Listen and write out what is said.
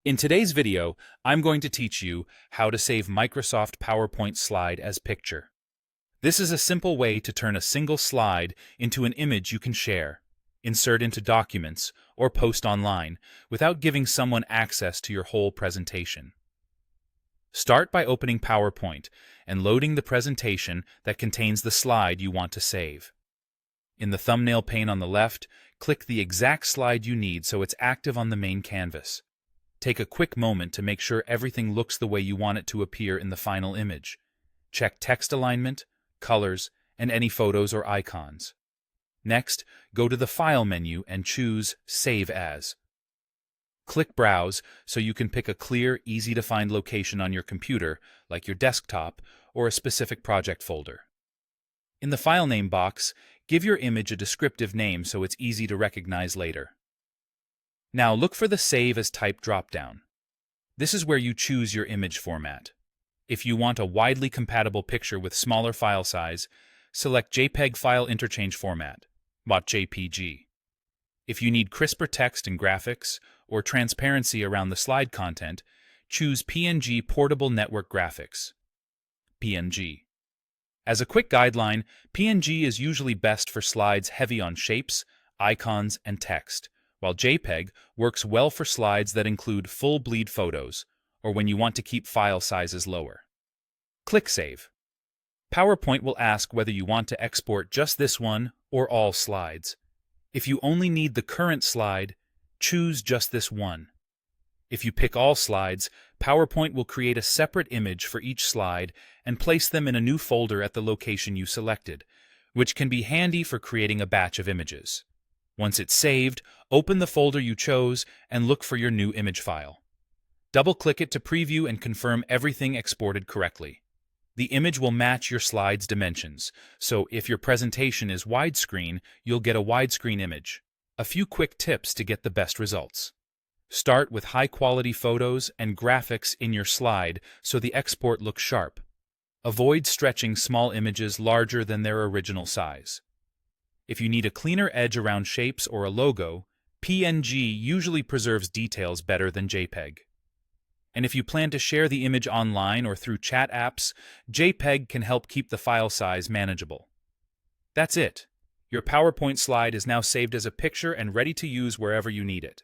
In today's video, I'm going to teach you how to save Microsoft PowerPoint slide as picture. This is a simple way to turn a single slide into an image you can share, insert into documents, or post online without giving someone access to your whole presentation. Start by opening PowerPoint and loading the presentation that contains the slide you want to save. In the thumbnail pane on the left, click the exact slide you need so it's active on the main canvas. Take a quick moment to make sure everything looks the way you want it to appear in the final image. Check text alignment, colors, and any photos or icons. Next, go to the File menu and choose Save As. Click Browse so you can pick a clear, easy-to-find location on your computer, like your desktop or a specific project folder. In the File Name box, give your image a descriptive name so it's easy to recognize later. Now look for the Save as Type dropdown. This is where you choose your image format. If you want a widely compatible picture with smaller file size, select JPEG File Interchange Format, .jpg. If you need crisper text and graphics, or transparency around the slide content, choose PNG Portable Network Graphics, PNG. As a quick guideline, PNG is usually best for slides heavy on shapes, icons, and text, while JPEG works well for slides that include full bleed photos, or when you want to keep file sizes lower. Click Save. PowerPoint will ask whether you want to export just this one or all slides. If you only need the current slide, choose just this one. If you pick all slides, PowerPoint will create a separate image for each slide and place them in a new folder at the location you selected, which can be handy for creating a batch of images. Once it's saved, open the folder you chose and look for your new image file. Double-click it to preview and confirm everything exported correctly. The image will match your slide's dimensions, so if your presentation is widescreen, you'll get a widescreen image. A few quick tips to get the best results. Start with high-quality photos and graphics in your slide so the export looks sharp. Avoid stretching small images larger than their original size. If you need a cleaner edge around shapes or a logo, PNG usually preserves details better than JPEG. And if you plan to share the image online or through chat apps, JPEG can help keep the file size manageable. That's it. Your PowerPoint slide is now saved as a picture and ready to use wherever you need it.